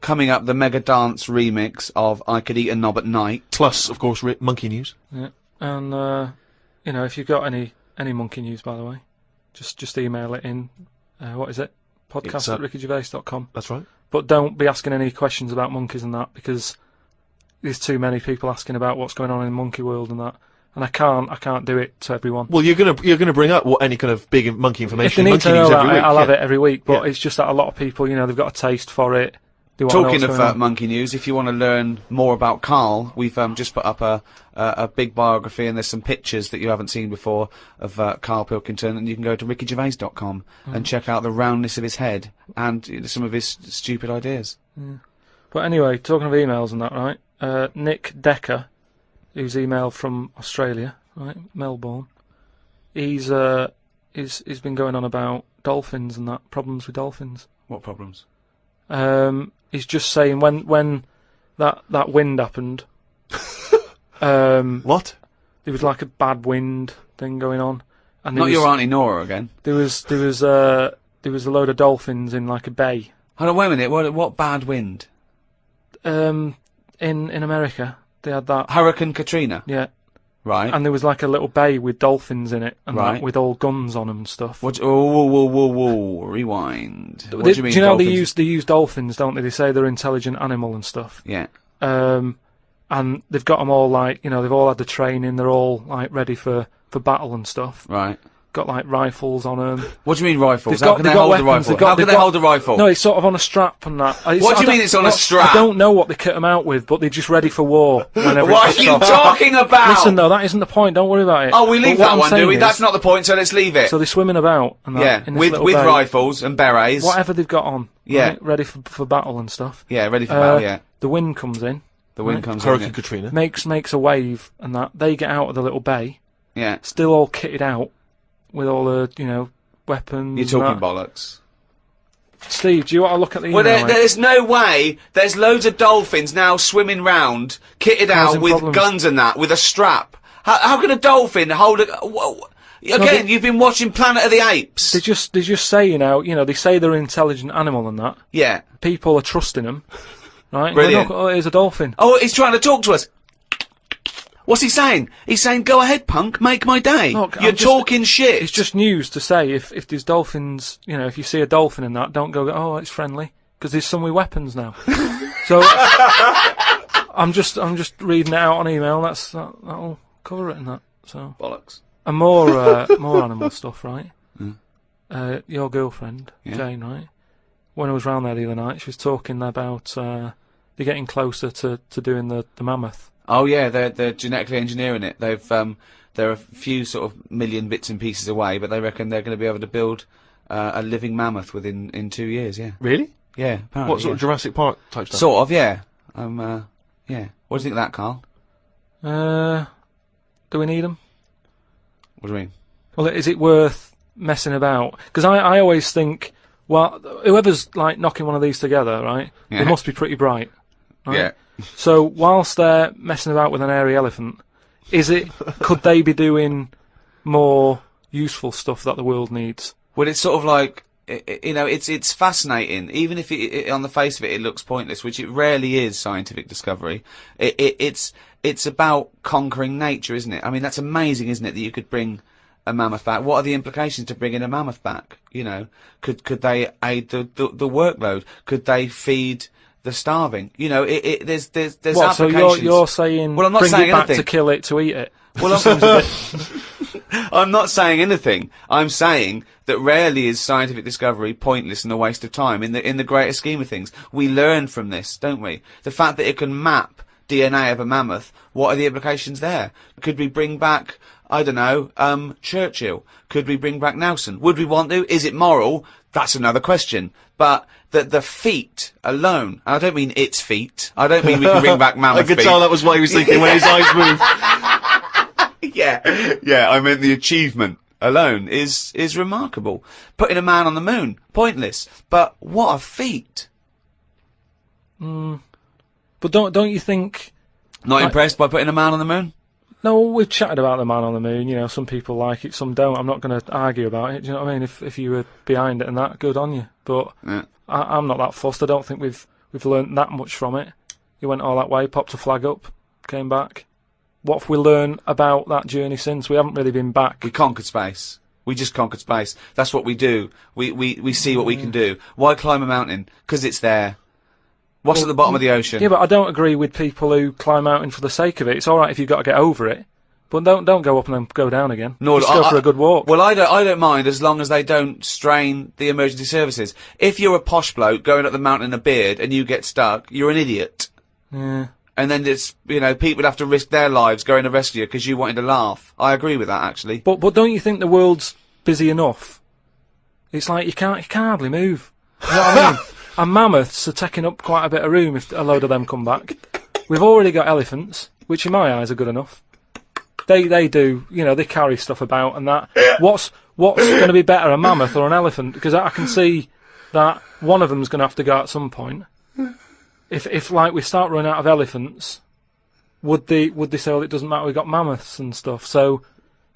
coming up, the Mega Dance remix of I Could Eat a Knob at Night. Plus, of course, monkey news. Yeah, and you know, if you've got any monkey news, by the way, just email it in. What is it? podcast@rickygervais.com. That's right. But don't be asking any questions about monkeys and that, because there's too many people asking about what's going on in the monkey world and that. And I can't do it to everyone. Well, you're gonna bring up any kind of big monkey information. If they need to know that, every week. I'll have it every week. But it's just that a lot of people, you know, they've got a taste for it. Talking of monkey news, if you want to learn more about Karl, we've just put up a big biography, and there's some pictures that you haven't seen before of Karl Pilkington, and you can go to rickygervais.com and check out the roundness of his head and some of his stupid ideas. Yeah. But anyway, talking of emails and that, right? Nick Decker, who's emailed from Australia, right, Melbourne. He's been going on about dolphins and that, problems with dolphins. What problems? He's just saying when that wind happened. What? There was like a bad wind thing going on, and not your Auntie Nora again. There was a load of dolphins in like a bay. Hold on, wait a minute. What bad wind? In America, they had that Hurricane Katrina. Yeah. Right. And there was like a little bay with dolphins in it, and right. like, with all guns on them and stuff. What? Whoa, rewind. What do you mean? Do you know dolphins? they use dolphins, don't they? They say they're an intelligent animal and stuff. Yeah. And they've got them all like, you know, they've all had the training. They're all like ready for battle and stuff. Right. Got like rifles on them. What do you mean rifles? How can they hold a rifle? How can they hold a rifle? No, it's sort of on a strap and that. What do you mean it's on a strap? I don't know what they kit them out with, but they're just ready for war. What are you talking about? Listen, though, that isn't the point. Don't worry about it. Oh, we leave that one, do we? That's not the point, so let's leave it. So they're swimming about. And that, yeah, in this with rifles and berets. Whatever they've got on. Yeah. Right, ready for battle and stuff. Yeah, ready for battle, yeah. The wind comes in. The wind comes in. Hurricane Katrina. Makes a wave and that. They get out of the little bay. Yeah. Still all kitted out with all the, you know, weapons. You're talking bollocks. Steve, do you want to look at the email? Well, there's no way. There's loads of dolphins now swimming round, kitted out with guns and that, with a strap. How can a dolphin hold a... Again, you've been watching Planet of the Apes. They just say, you know, they say they're an intelligent animal and that. Yeah. People are trusting them. Right? Brilliant. Look, here's a dolphin. Oh, he's trying to talk to us. What's he saying? He's saying, go ahead, punk, make my day. Look, you're talking shit. It's just news to say if there's dolphins, you know, if you see a dolphin in that, don't go, oh, it's friendly, because there's some with weapons now. So, I'm just reading it out on email, that'll cover it in that, so. Bollocks. And more animal stuff, right? Mm. Your girlfriend, Jane, right? When I was round there the other night, she was talking about, they're getting closer to doing the mammoth. Oh yeah, they're genetically engineering it. They've they're a few sort of million bits and pieces away, but they reckon they're going to be able to build a living mammoth in 2 years. Yeah. Really? Yeah. Apparently, what sort of Jurassic Park type stuff? Sort of, yeah. Yeah. What do you think of that, Karl? Do we need them? What do you mean? Well, is it worth messing about? Because I always think, well, whoever's like knocking one of these together, right? Yeah. They must be pretty bright. Right? Yeah. So whilst they're messing about with an airy elephant, could they be doing more useful stuff that the world needs? Well, it's sort of like, you know, it's fascinating. Even if on the face of it, it looks pointless, which it rarely is. Scientific discovery. It's about conquering nature, isn't it? I mean, that's amazing, isn't it? That you could bring a mammoth back. What are the implications to bringing a mammoth back? You know, could they aid the workload? Could they feed the starving? You know, there's what, applications. So you're saying, well, I'm not bring saying it back anything. to kill it, to eat it? Well, I'm not saying anything. I'm saying that rarely is scientific discovery pointless and a waste of time in the greater scheme of things. We learn from this, don't we? The fact that it can map DNA of a mammoth, what are the implications there? Could we bring back, I don't know, Churchill? Could we bring back Nelson? Would we want to? Is it moral? That's another question. But the feet alone, and I don't mean its feet, I don't mean we can bring back mammoth feet. I could tell that was what he was thinking when his eyes moved. Yeah, I meant the achievement alone is remarkable. Putting a man on the moon, pointless. But what a feat. But don't you think... Not impressed by putting a man on the moon? No, we've chatted about the man on the moon, you know, some people like it, some don't. I'm not going to argue about it, do you know what I mean? If you were behind it and that, good on you. But I'm not that fussed. I don't think we've we've learnt that much from it. He went all that way, popped a flag up, came back. What have we learned about that journey since? We haven't really been back. We conquered space. We just conquered space. That's what we do. We see what we can do. Why climb a mountain? Because it's there. What's at the bottom of the ocean? Yeah, but I don't agree with people who climb mountain for the sake of it. It's all right if you've got to get over it, but don't go up and then go down again. Just go for a good walk. Well, I don't mind as long as they don't strain the emergency services. If you're a posh bloke going up the mountain in a beard and you get stuck, you're an idiot. Yeah. And then it's, people have to risk their lives going to rescue you because you wanted to laugh. I agree with that, actually. But don't you think the world's busy enough? It's like you can't hardly move. You know what I mean? And mammoths are taking up quite a bit of room if a load of them come back. We've already got elephants, which in my eyes are good enough. They do, they carry stuff about and that. What's going to be better, a mammoth or an elephant? Because I can see that one of them's going to have to go at some point. If like we start running out of elephants, would they say, well, it doesn't matter, we've got mammoths and stuff. So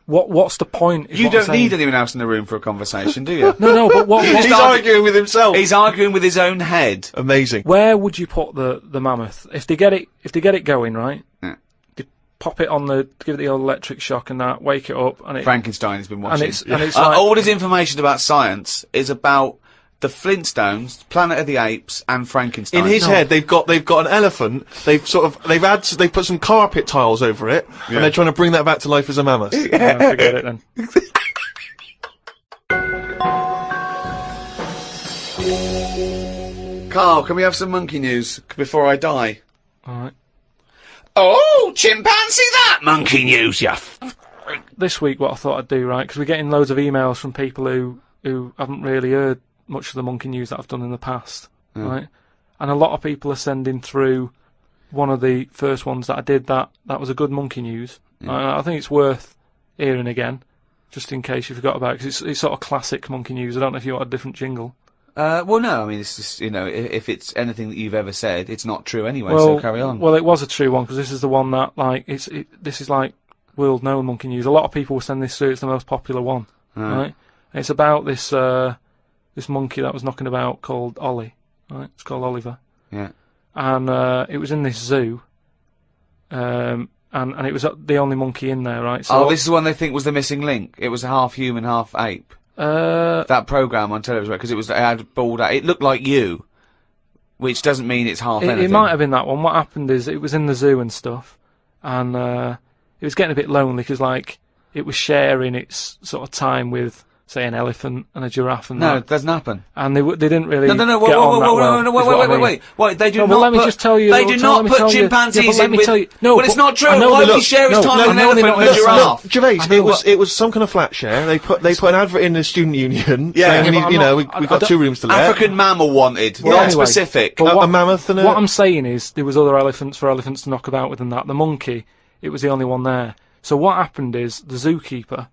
what's the point? You don't need anyone else in the room for a conversation, do you? No, but what He's arguing with himself. He's arguing with his own head. Amazing. Where would you put the mammoth if they get it going, right? Yeah. They pop it on give it the old electric shock and that, wake it up, and Frankenstein has been watching. And it's like, all his information about science is about the Flintstones, Planet of the Apes, and Frankenstein. In his head, they've got an elephant. They've put some carpet tiles over it, and they're trying to bring that back to life as a mammoth. Yeah, forget it then. Karl, can we have some monkey news before I die? All right. Oh, chimpanzee that monkey news, yeah. This week, what I thought I'd do, right, because we're getting loads of emails from people who haven't really heard much of the monkey news that I've done in the past, right? And a lot of people are sending through one of the first ones that I did that was a good monkey news. I think it's worth hearing again, just in case you forgot about it, because it's sort of classic monkey news. I don't know if you want a different jingle. Well, no, I mean, it's just, if it's anything that you've ever said, it's not true anyway, so carry on. Well, it was a true one, because this is the one that, like, this is like world-known monkey news. A lot of people will send this through. It's the most popular one, right? And it's about this monkey that was knocking about called Ollie, right? It's called Oliver. Yeah. And it was in this zoo, and it was the only monkey in there, right? So this is one they think was the missing link. It was half human, half ape. That programme on television, because it had bald. It looked like you, which doesn't mean it's half anything. It might have been that one. What happened is it was in the zoo and stuff, and it was getting a bit lonely because, like, it was sharing its sort of time with, say, an elephant and a giraffe and that. No, it doesn't happen. And they didn't really No, get on that well. Wait, they do no, not let me just tell you. They do not put chimpanzees in with... No, well, it's not true. Why would he share his time with an elephant and a giraffe? Gervais, it was some kind of flat share. They put an advert in the student union saying, we've got 2 rooms to let. African mammal wanted, Well, not anyway, specific. A mammoth and a... What I'm saying is, there was other elephants for elephants to knock about with and that. The monkey, it was the only one there. So what happened is, the zookeeper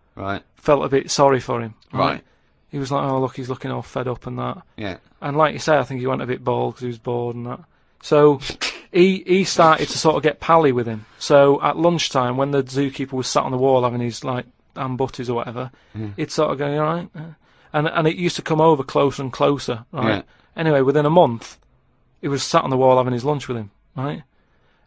felt a bit sorry for him. Right. He was like, oh, look, he's looking all fed up and that. Yeah. And like you say, I think he went a bit bald because he was bored and that. So he started to sort of get pally with him. So at lunchtime, when the zookeeper was sat on the wall having his, like, ham butties or whatever, he'd sort of go, all right? And it used to come over closer and closer, right? Yeah. Anyway, within a month, he was sat on the wall having his lunch with him, right?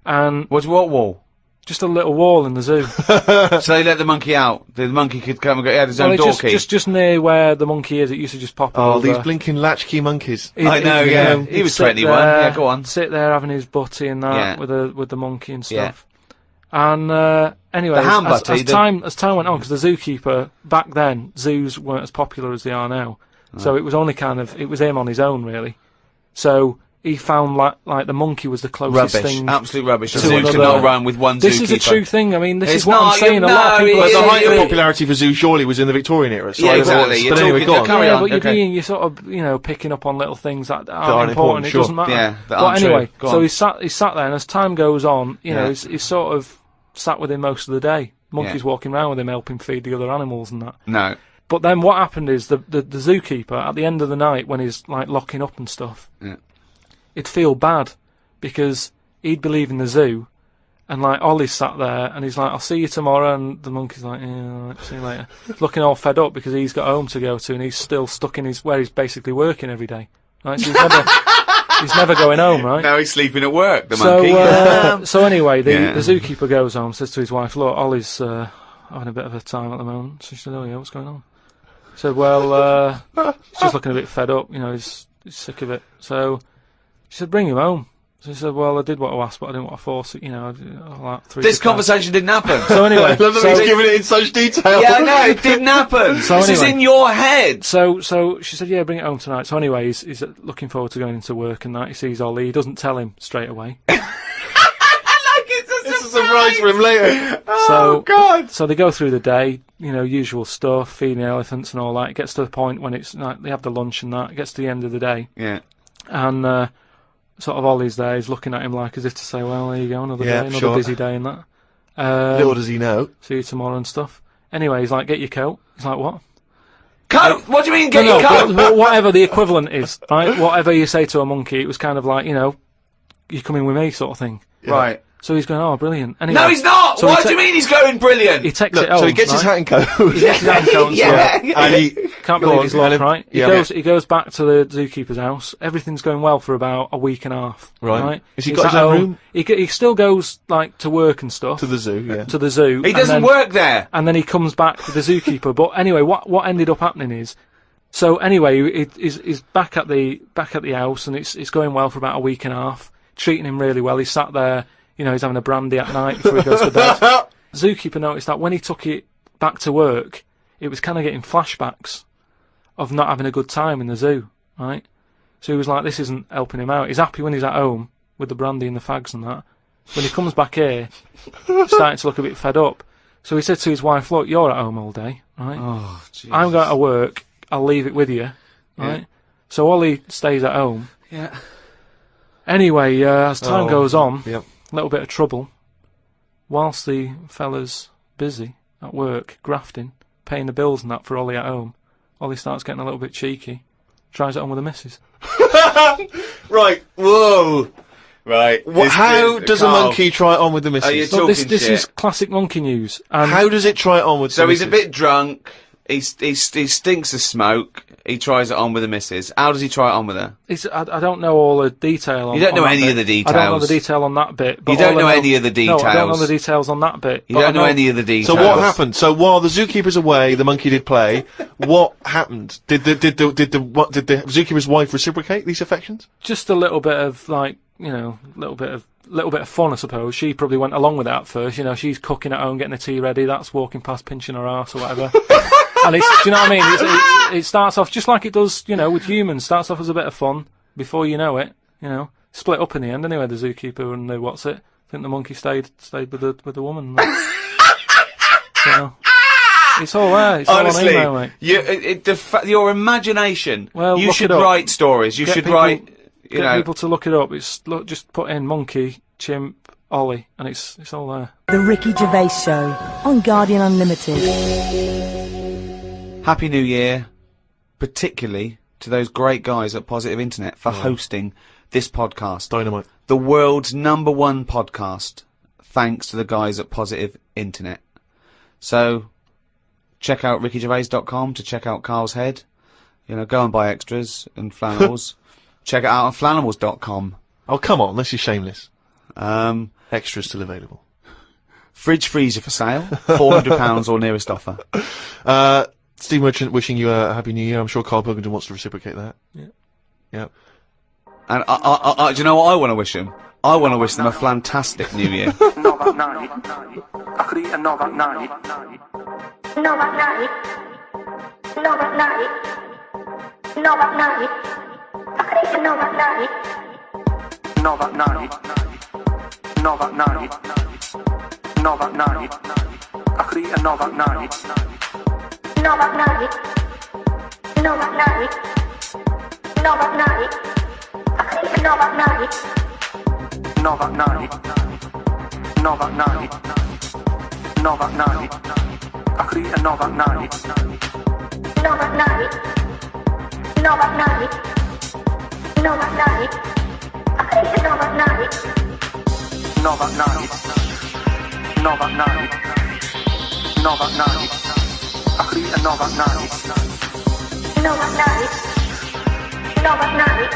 And What wall? just a little wall in the zoo. So they let the monkey out. The monkey could come and go. He had his own door key. Just near where the monkey is, it used to just pop over. Oh, these blinking latchkey monkeys. I know, yeah. He was 21. Yeah, go on. Sit there having his butty and that with the monkey and stuff. Yeah. And anyway, The ham as butty, time went on, because the zookeeper back then, zoos weren't as popular as they are now. So it was only it was him on his own really. So he found like the monkey was the closest thing. Absolute rubbish. The to zoo another- cannot run with one This zookeeper. is a true thing. I mean, this It's is what not, I'm saying. you A lot of know, people. But the height of Yeah. popularity for zoos surely was in the Victorian era. So Yeah, I don't know exactly. what's- You're But anyway, talking- go on. carry Yeah, on. but Okay. you're sort of, picking up on little things that aren't aren't important. It sure. doesn't matter. Yeah, that But aren't true. anyway, Go so on. he sat there, and as time goes on, Yeah. he's sort of sat with him most of the day. Monkeys walking around with him, helping feed the other animals and that. No. But then what happened is the zookeeper at the end of the night, when he's like locking up and stuff, he'd feel bad because he'd believe in the zoo, and like Ollie's sat there and he's like, I'll see you tomorrow, and the monkey's like, yeah, all right, see you later. Looking all fed up because he's got home to go to and he's still stuck in where he's basically working every day. Right, so he's never he's never going home, right? Now he's sleeping at work, the So, monkey. so anyway, the Yeah. zookeeper goes home, says to his wife, "Look, Ollie's having a bit of a time at the moment." So she said, "Oh yeah, what's going on?" He said, "Well, he's just looking a bit fed up. You know, he's sick of it." So she said, "Bring him home." So he said, "Well, I did want to ask, but I didn't want to force it. You know, This conversation didn't happen. So anyway, I love that he's giving it in such detail. Yeah, no, it didn't happen. So This is anyway. in your head. So she said, "Yeah, bring it home tonight." So anyway, he's looking forward to going into work and that. He sees Ollie. He doesn't tell him straight away. It's a surprise for him later. Oh, God. So they go through the day, you know, usual stuff, feeding the elephants and all that. It gets to the point when it's like they have the lunch and that. It gets to the end of the day, Yeah. and sort of Ollie's there. He's looking at him like as if to say, "Well, there you go, another Yeah, day, another sure. busy day and that. Little does he know. See you tomorrow and stuff." Anyway, he's like, "Get your coat." He's like, "What?" Coat? What do you mean, get your coat? but whatever the equivalent is, right? Whatever you say to a monkey, it was kind of like, you know, "You coming with me," sort of thing. Right. So he's going, "Oh, brilliant." Anyway, No, he's not! So What do you mean he's going brilliant? He takes Look, it home. so he gets his hat and coat. He gets his hat and coat and stuff. Yeah. And he Can't Go believe on, his luck, and right? yeah. He goes back to the zookeeper's house. Everything's going well for about a week and a half. Right. Has he He's got at his own home. room? He still goes like to work and stuff to the zoo, yeah. to the zoo. He and doesn't then- work there. and then he comes back with the zookeeper. But anyway, what ended up happening is, so anyway, he's back at the house, and it's going well for about a week and a half, treating him really well. He's sat there, you know, he's having a brandy at night before he goes to bed. Zookeeper noticed that when he took it back to work, it was kind of getting flashbacks of not having a good time in the zoo, right? So he was like, "This isn't helping him out." He's happy when he's at home with the brandy and the fags and that. When he comes back here, he's starting to look a bit fed up. So he said to his wife, "Look, you're at home all day, right? Oh, Jesus. I'm going to work. I'll leave it with you, right?" So Ollie stays at home. Yeah. Anyway, as time goes on, Yep. a little bit of trouble. Whilst the fella's busy at work, grafting, paying the bills and that for Ollie at home, Ollie starts getting a little bit cheeky. Tries it on with the missus. Right, whoa. Right. How does a Carl, monkey try it on with the missus? Are you Look, this talking shit? is classic monkey news. And How does it try it on with So the he's a missus? bit drunk. He stinks of smoke. He tries it on with the missus. How does he try it on with her? I don't know all the detail on You don't know on that any bit. of the I don't know details. the detail on that bit. But You don't all I know any of the No, I don't know details. the details on that bit. You but don't I know any of the details. So what happened? So while the zookeeper's away, the monkey did play. What happened? Did the zookeeper's wife reciprocate these affections? Just a little bit of like, you know, little bit of fun, I suppose. She probably went along with that at first. You know, she's cooking at home, getting the tea ready. That's walking past, pinching her arse or whatever. And it's, do you know what I mean? It starts off just like it does, you know, with humans. Starts off as a bit of fun. Before you know it, you know, split up in the end. Anyway, the zookeeper and the what's it? I think the monkey stayed with the woman. So, it's all there. It's Honestly, all on email, mate. your imagination. Well, you look should it up. write stories. You Get should people- write. You Get know. people to look it up. Just put in monkey, chimp, Ollie, and it's all there. The Ricky Gervais Show on Guardian Unlimited. Happy New Year, particularly to those great guys at Positive Internet for hosting this podcast. Dynamite. The world's #1 podcast, thanks to the guys at Positive Internet. So, check out rickygervais.com to check out Karl's head. You know, go and buy extras and flannels. Check it out on flannels.com. Oh, come on, this is shameless. Um, Extras still available. fridge freezer for sale, £400 or nearest offer. Steve Merchant wishing you a happy new year. I'm sure Karl Pilkington wants to reciprocate that. Yeah. Yeah. And do you know what I want to wish them? I want to wish them a fantastic New Year. Knob at night. I could eat a knob at night. Knob at night. Knob at night. Knob at night. I could eat a knob at night. Knob at night. Knob at night. Knob at night. I could eat a knob at night. Knob at night. Knob at night. Knob at night. I could eat a knob at night. Knob at night. Knob at night. Knob at night. I could eat a knob at night. Knob at night. Knob at night. Knob at night. I could eat a knob at night. Knob at night. Knob at night. Knob at night. I could eat a knob at night. Knob at night. Knob at night.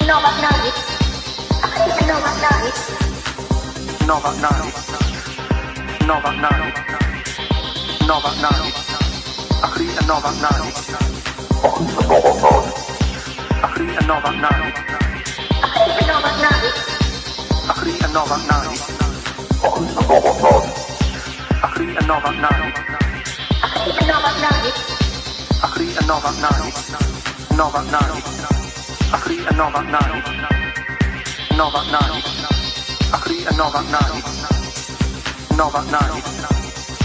Nova night. I create a Nova night. Nova night. Nova night. Nova night. I create a Nova night. I create a Nova night. I create a Nova night. I create a Nova night. I create a Nova night. I create a Nova night. I create a Nova night. Nova night. I create a Nova night. Nova night. I create a Nova night. Nova night.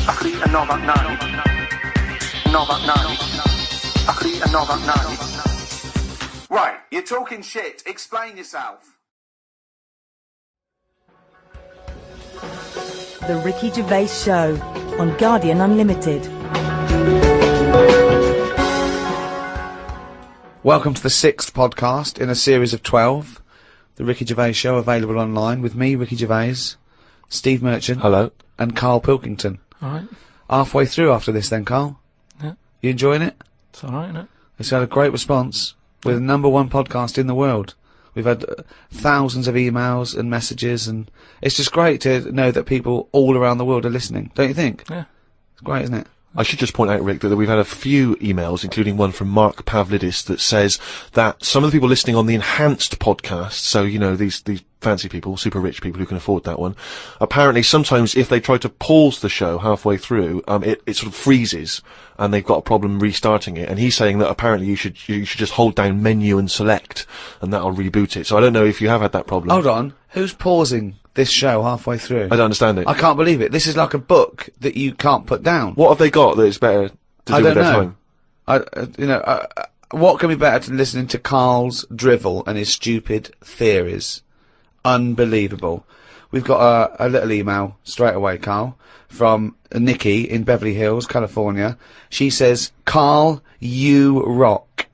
I create a Nova night. Nova night. I create a Nova night. Right, you're talking shit. Explain yourself. The Ricky Gervais Show on Guardian Unlimited. Welcome to the 6th podcast in a series of 12. The Ricky Gervais Show, available online with me, Ricky Gervais, Steve Merchant, Hello. and Karl Pilkington. Alright. Halfway through after this then, Karl. Yeah. You enjoying it? It's alright, isn't it? It's had a great response. We're the #1 podcast in the world. We've had thousands of emails and messages, and it's just great to know that people all around the world are listening. Don't you think? Yeah. It's great, isn't it? I should just point out, Rick, that we've had a few emails, including one from Mark Pavlidis, that says that some of the people listening on the enhanced podcast, so, you know, these fancy people, super rich people who can afford that one, apparently sometimes if they try to pause the show halfway through, it sort of freezes, and they've got a problem restarting it. And he's saying that apparently you should just hold down menu and select, and that'll reboot it. So I don't know if you have had that problem. Hold on. Who's pausing this show halfway through? I don't understand it. I can't believe it. This is like a book that you can't put down. What have they got that is better to do I with don't their know. time? What can be better than listening to Karl's drivel and his stupid theories? Unbelievable. We've got a little email straight away, Karl, from Nikki in Beverly Hills, California. She says, Karl, you rock.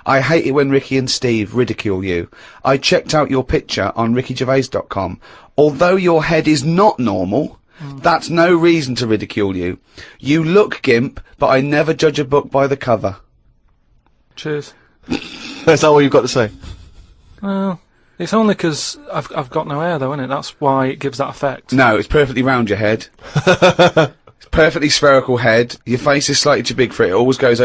I hate it when Ricky and Steve ridicule you. I checked out your picture on rickygervais.com. Although your head is not normal, that's no reason to ridicule you. You look gimp, but I never judge a book by the cover. Cheers. That's not what you've got to say. Well, it's only because I've got no hair, though, isn't it? That's why it gives that effect. No, it's perfectly round your head. It's perfectly spherical head. Your face is slightly too big for it. It almost goes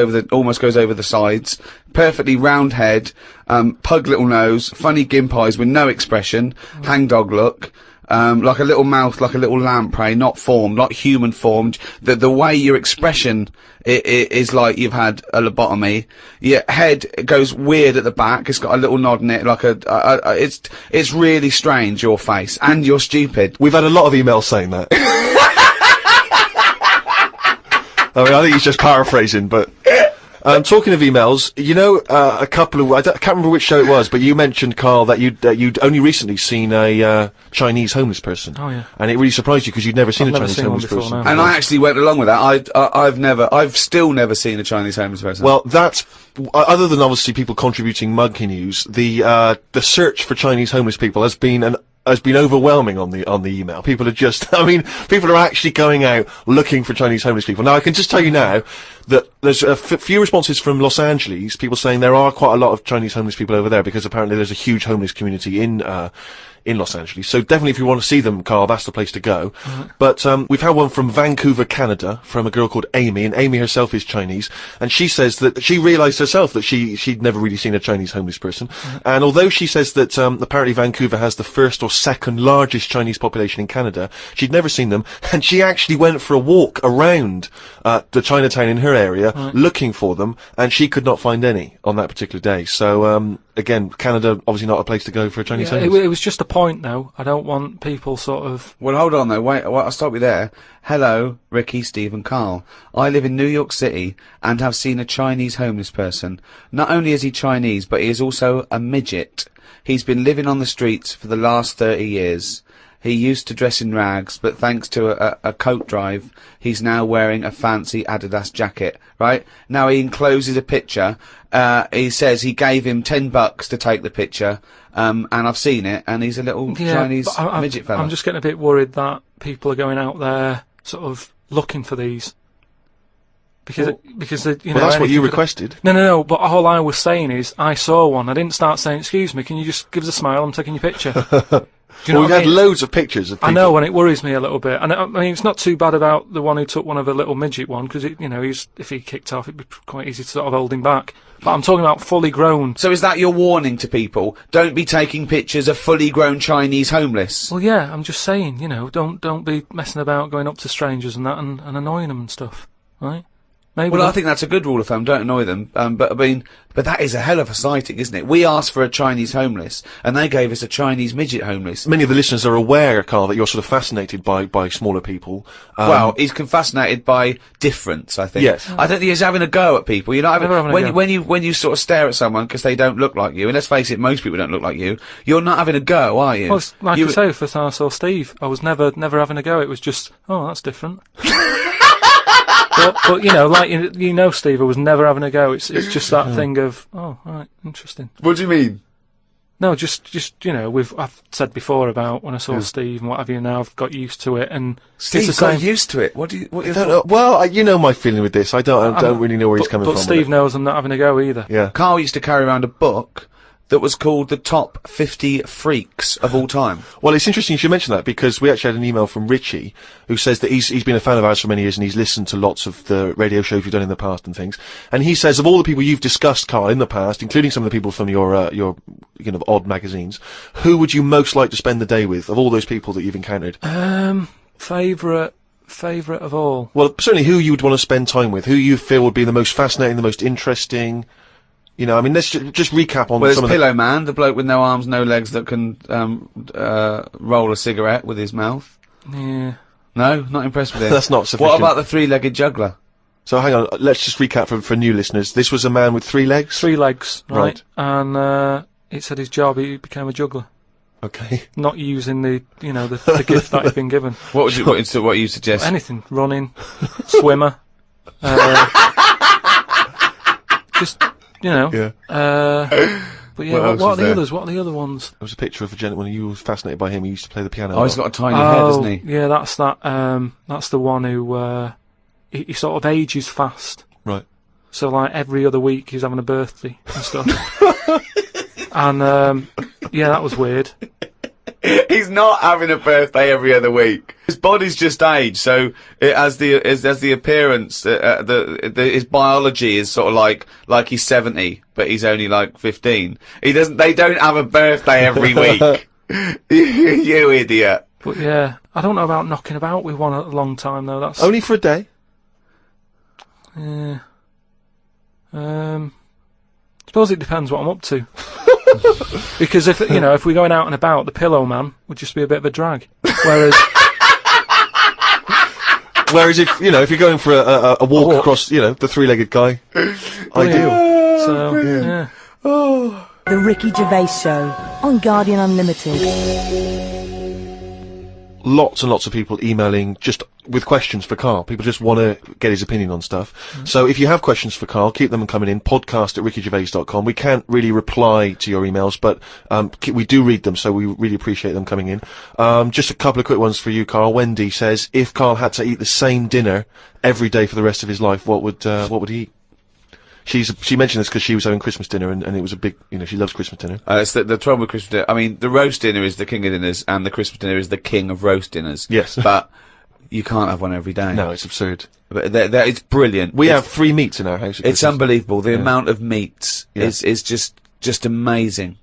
over the sides. Perfectly round head. Pug little nose. Funny gimp eyes with no expression. Hangdog look. Like a little mouth, like a little lamprey, not formed, not human formed. The way your expression is like you've had a lobotomy. Your head goes weird at the back. It's got a little nod in it, like it's really strange, your face. And you're stupid. We've had a lot of emails saying that. I mean, I think he's just paraphrasing, but... talking of emails, you know, a couple of, I can't remember which show it was, but you mentioned, Karl, that you'd only recently seen a, Chinese homeless person. Oh, yeah. And it really surprised you because you'd never seen a never Chinese seen one homeless before, person. no. And I actually went along with that. I've still never seen a Chinese homeless person. Well, that's, other than obviously people contributing monkey news, the search for Chinese homeless people has been overwhelming on the email. People are just, I mean, people are actually going out looking for Chinese homeless people. Now, I can just tell you now that there's a few responses from Los Angeles, people saying there are quite a lot of Chinese homeless people over there because apparently there's a huge homeless community in Los Angeles. So definitely if you want to see them, Karl, that's the place to go. But we've had one from Vancouver, Canada, from a girl called Amy, and Amy herself is Chinese, and she says that she realised herself that she'd never really seen a Chinese homeless person. And although she says that apparently Vancouver has the first or second largest Chinese population in Canada, she'd never seen them, and she actually went for a walk around the Chinatown in her area looking for them, and she could not find any on that particular day. So again, Canada obviously not a place to go for a Chinese homeless. It was just a point, though. I don't want people sort of... Well, hold on though. Wait, I'll stop you there. Hello, Ricky, Steve and Karl. I live in New York City and have seen a Chinese homeless person. Not only is he Chinese, but he is also a midget. He's been living on the streets for the last 30 years. He used to dress in rags, but thanks to a coat drive, he's now wearing a fancy Adidas jacket, right? Now he encloses a picture. He says he gave him $10 to take the picture, and I've seen it, and he's a little Chinese midget fella. I'm just getting a bit worried that people are going out there sort of looking for these because you know. Well, that's what you anything could- requested. No. But all I was saying is, I saw one. I didn't start saying, "Excuse me, can you just give us a smile? I'm taking your picture." Do you know Well, we what I had mean? loads of pictures of people. I know, and it worries me a little bit. And I mean, it's not too bad about the one who took one of the little midget one, because you know, if he kicked off, it'd be quite easy to sort of hold him back. But I'm talking about fully grown. So is that your warning to people? Don't be taking pictures of fully grown Chinese homeless. Well, yeah, I'm just saying, you know, don't be messing about going up to strangers and that and annoying them and stuff, right? Maybe. Well, I think that's a good rule of thumb. Don't annoy them. But I mean, but that is a hell of a sighting, isn't it? We asked for a Chinese homeless, and they gave us a Chinese midget homeless. Many of the listeners are aware, Karl, that you're sort of fascinated by smaller people. Well, he's fascinated by difference, I think. Yes. I don't think he's having a go at people. You're not Never having a when you sort of stare at someone because they don't look like you, and let's face it, most people don't look like you. You're not having a go, are you? Well, it's like I say, first time I saw Steve, I was never having a go. It was just, oh, that's different. but you know, like you know, Steve, I was never having a go. It's just that thing of, oh, right, interesting. What do you mean? No, just you know, I've said before about when I saw Steve and what have you. Now I've got used to it, and Steve it's the got same. used to it. What you I don't know. Well, you know my feeling with this. I don't really know where he's coming but from. Steve with knows I'm not having a go either. it. Yeah. Karl used to carry around a book that was called the top 50 freaks of all time. Well, it's interesting you should mention that, because we actually had an email from Richie who says that he's been a fan of ours for many years and he's listened to lots of the radio shows we've done in the past and things. And he says, of all the people you've discussed, Karl, in the past, including some of the people from your you know, odd magazines, who would you most like to spend the day with, of all those people that you've encountered? Favourite of all. Well, certainly who you would want to spend time with, who you feel would be the most fascinating, the most interesting. You know, I mean, let's just recap on Well, some there's of Pillow Man, the bloke with no arms, no legs that can roll a cigarette with his mouth. Yeah. No, not impressed with it. That's not sufficient. What about the three-legged juggler? So hang on, let's just recap for new listeners. This was a man with 3 legs? 3 legs, right? Right. And it said his job, he became a juggler. Okay. Not using the gift that he'd been given. What would you what you suggest? Anything. Running, swimmer. Just, you know. Yeah. But yeah, What else what are was the there? others? What are the other ones? There was a picture of a gentleman, you were fascinated by him, he used to play the piano. Oh, he's got a tiny head, doesn't he? Yeah, that's that. That's the one who he sort of ages fast. Right. So like every other week he's having a birthday and stuff. And yeah, that was weird. He's not having a birthday every other week. His body's just aged, so it has the appearance. His biology is sort of like he's 70, but he's only like 15. They don't have a birthday every week. You idiot. But yeah, I don't know about knocking about with one a long time though. That's Only for a day? yeah. Suppose it depends what I'm up to. Because if we're going out and about, the Pillow Man would just be a bit of a drag. Whereas if you're going for a walk across, the 3-legged guy, ideal. So yeah. The Ricky Gervais Show on Guardian Unlimited. Lots and lots of people emailing just with questions for Karl. People just want to get his opinion on stuff. So if you have questions for Karl, keep them coming in. podcast@rickygervais.com. We can't really reply to your emails, but we do read them, so we really appreciate them coming in. Just a couple of quick ones for you, Karl. Wendy says, if Karl had to eat the same dinner every day for the rest of his life, what would he eat? She mentioned this because she was having Christmas dinner and it was a big, she loves Christmas dinner. It's the trouble with Christmas dinner. I mean, the roast dinner is the king of dinners, and the Christmas dinner is the king of roast dinners. Yes. But you can't have one every day. No, it's absurd. But it's brilliant. We have 3 meats in our house. It's unbelievable. The amount of meats is just amazing.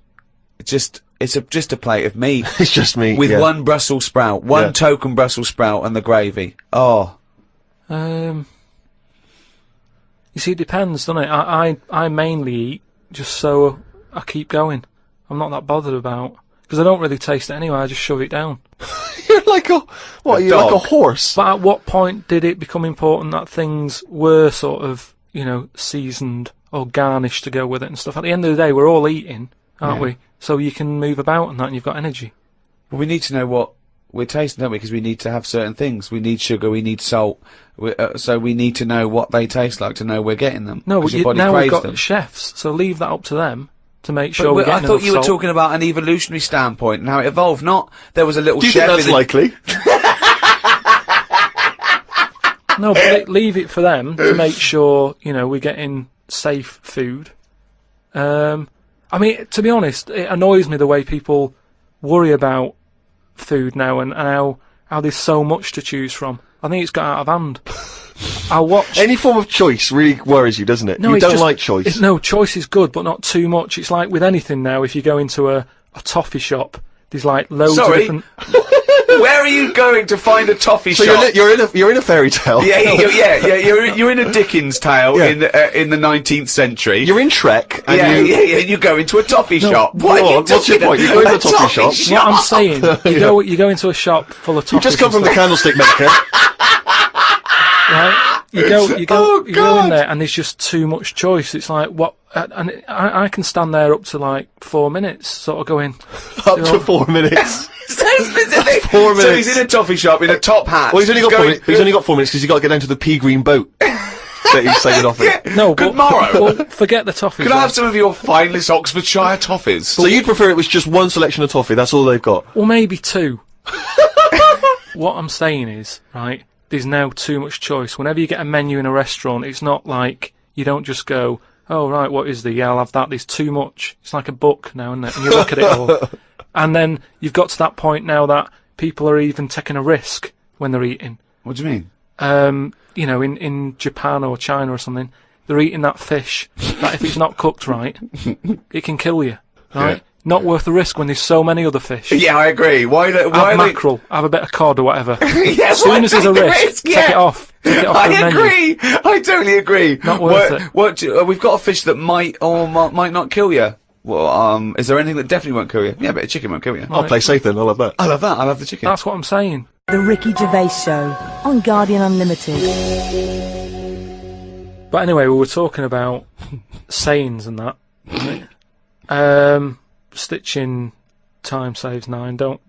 It's just a plate of meat. It's just meat. With one Brussels sprout, one token Brussels sprout and the gravy. Oh. You see, it depends, doesn't it? I mainly eat just so I keep going. I'm not that bothered about, because I don't really taste it anyway. I just shove it down. You're like like a horse? But at what point did it become important that things were sort of, seasoned or garnished to go with it and stuff? At the end of the day, we're all eating, aren't we? So you can move about and that, and you've got energy. Well, we need to know what we're tasting, don't we? Because we need to have certain things. We need sugar, we need salt. So we need to know what they taste like to know we're getting them. No, your body now we've craves got them. chefs, so leave that up to them to make sure we're getting I thought you were enough talking about an evolutionary standpoint and how it evolved. Not there was a little Do you chef. think that's likely? No, but leave it for them to make sure, we're getting safe food. I mean, to be honest, it annoys me the way people worry about food now and how there's so much to choose from. I think it's got out of hand. I'll watch... Any form of choice really worries you, doesn't it? No, you don't like choice. No, choice is good, but not too much. It's like with anything now, if you go into a toffee shop, there's like loads of different... Where are you going to find a toffee shop? You're in a fairy tale. Yeah, you're in a Dickens tale in the 19th century. You're in Shrek. And you go into a toffee shop. What's your point? You go into a toffee shop. What I'm saying, you go into a shop full of toffees. You just come from the candlestick maker. Right? You go in there and there's just too much choice. It's like, what? And I can stand there up to like 4 minutes, sort of going... Up to 4 minutes. So specific. 4 minutes. So he's in a toffee shop in a top hat. Well, he's only got 4 minutes. He's only got 4 minutes because he's got to get down to the pea green boat that he's sailing off in. No, good morrow. Well, forget the toffees. Could I have some of your finest Oxfordshire toffees? So you'd prefer it was just one selection of toffee? That's all they've got. Well, maybe two. What I'm saying is, right, there's now too much choice. Whenever you get a menu in a restaurant, it's not like you don't just go, oh, right, what is the? Yeah, I'll have that. There's too much. It's like a book now, isn't it? And you look at it all. And then you've got to that point now that people are even taking a risk when they're eating. What do you mean? In Japan or China or something, they're eating that fish that if it's not cooked right, it can kill you, right? Yeah. Not worth the risk when there's so many other fish. Yeah, I agree. Why have mackerel, have a bit of cod or whatever. Yeah, as soon as there's a risk, take it off. Take it off I agree. Menu. I totally agree. Not worth it. We've got a fish that might or might not kill you. Well, is there anything that definitely won't kill you? Yeah, but a chicken won't kill you. I'll play safe then. I'll have that. I love that. I love the chicken. That's what I'm saying. The Ricky Gervais Show on Guardian Unlimited. But anyway, we were talking about sayings and that. Stitching time saves 9. Don't.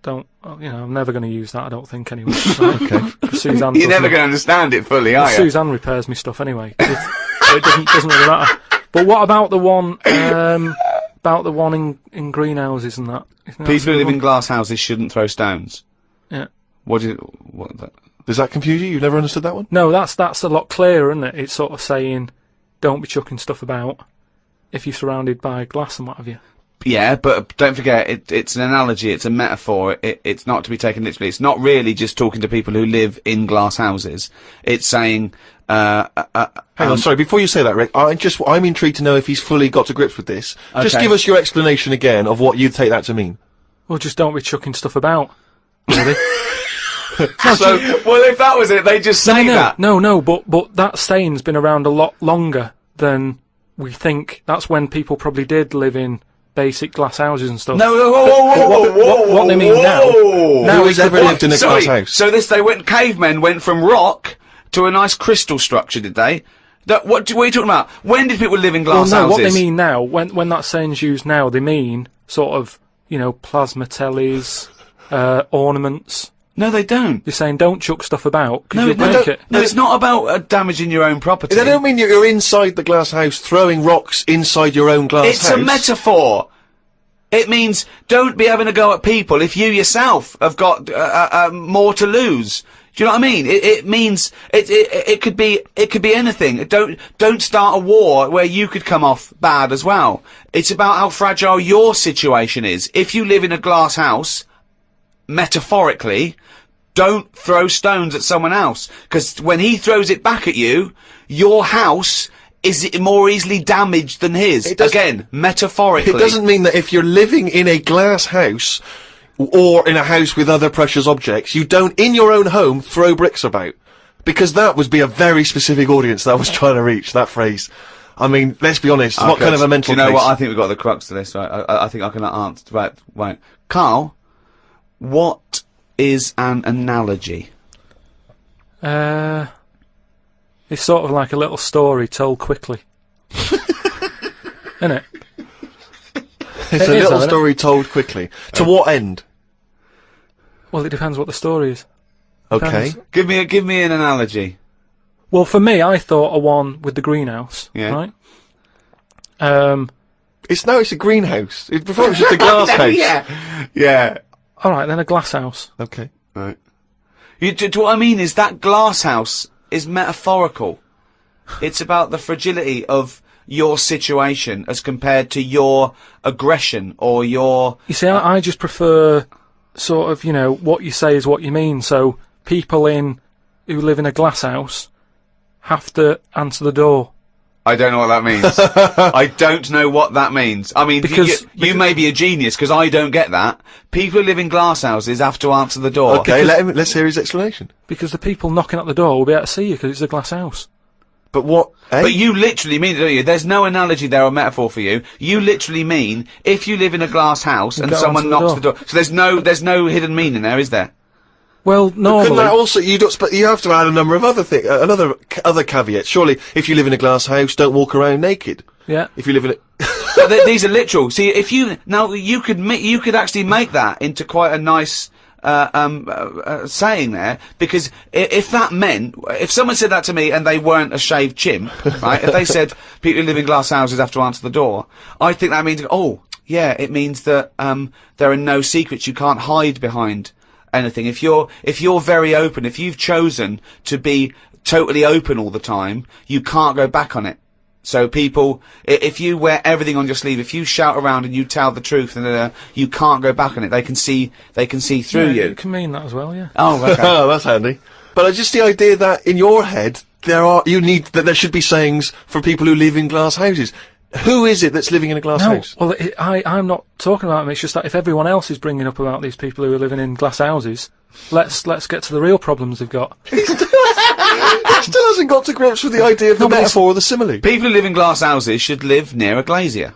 I'm never going to use that. I don't think anyway. Right? Okay. Suzanne. You're never going to understand it fully, are you? Suzanne repairs me stuff anyway. So it doesn't really matter. But what about the one? About the one in greenhouses and that? People who live in glass houses shouldn't throw stones. Yeah. What? Does that confuse you? You've never understood that one? No, that's a lot clearer, isn't it? It's sort of saying, don't be chucking stuff about if you're surrounded by glass and what have you. Yeah, but don't forget, it's an analogy, it's a metaphor, it's not to be taken literally. It's not really just talking to people who live in glass houses. It's saying, hang on, sorry, before you say that, Rick, I'm intrigued to know if he's fully got to grips with this. Okay. Just give us your explanation again of what you'd take that to mean. Well, just don't be chucking stuff about, really. So, well, if that was it, they just say that. No, but that saying's been around a lot longer than we think. That's when people probably did live in basic glass houses and stuff. No, whoa, what they mean now. Now he's ever lived in a glass house. So cavemen went from rock to a nice crystal structure, did they? What are you talking about? When did people live in glass houses? What they mean now, when that saying's used now, they mean sort of, plasma tellies, ornaments. No, they don't. You're saying don't chuck stuff about because you'll break it. No, it's not about damaging your own property. They don't mean you're inside the glass house throwing rocks inside your own glass house. It's a metaphor. It means don't be having a go at people if you yourself have got more to lose. Do you know what I mean? It means it could be anything. Don't start a war where you could come off bad as well. It's about how fragile your situation is. If you live in a glass house, metaphorically, don't throw stones at someone else, because when he throws it back at you, your house is more easily damaged than his. Again, metaphorically. It doesn't mean that if you're living in a glass house or in a house with other precious objects, you don't, in your own home, throw bricks about. Because that would be a very specific audience that I was trying to reach, that phrase. I mean, let's be honest, what kind of a mental Do you know case? what? I think we've got the crux to this, right? I think I can answer. Right. Karl, what is an analogy? It's sort of like a little story told quickly. Isn't it? It's a little story told quickly. To what end? Well, it depends what the story is. Okay. Give me an analogy. Well, for me, I thought a one with the greenhouse. Yeah. Right? It's a greenhouse. Before it was just a glass house. Yeah. Alright, then a glass house. Okay. Right. What I mean is that glass house is metaphorical. It's about the fragility of your situation as compared to your aggression or your... You see, I just prefer sort of, what you say is what you mean. So people who live in a glass house have to answer the door. I don't know what that means. I don't know what that means. I mean, Because you may be a genius, because I don't get that. People who live in glass houses have to answer the door. Okay, let's hear his explanation. Because the people knocking at the door will be able to see you because it's a glass house. But what? Eh? But you literally mean it, don't you? There's no analogy there or metaphor for you. You literally mean if you live in a glass house and go someone onto the knocks the door. So there's no hidden meaning there, is there? Well, Couldn't normally... that also, but you have to add a number of other things, other caveats. Surely, if you live in a glass house, don't walk around naked. Yeah. If you live in a... But these are literal. See, if you could actually make that into quite a nice saying there, because if that meant, if someone said that to me and they weren't a shaved chimp, right? If they said people who live in glass houses have to answer the door, I think that means, oh, yeah, it means that there are no secrets. You can't hide behind anything. If you're very open, if you've chosen to be totally open all the time, you can't go back on it. So people, if you wear everything on your sleeve, if you shout around and you tell the truth, and you can't go back on it. They can see through you. It can mean that as well, yeah. Oh, okay. Oh, that's handy. But just the idea that in your head there should be sayings for people who live in glass houses. Who is it that's living in a glass house? Well, I'm not talking about them. It's just that if everyone else is bringing up about these people who are living in glass houses, let's get to the real problems they've got. He still hasn't got to grips with the idea of the metaphor or the simile. People who live in glass houses should live near a glazier.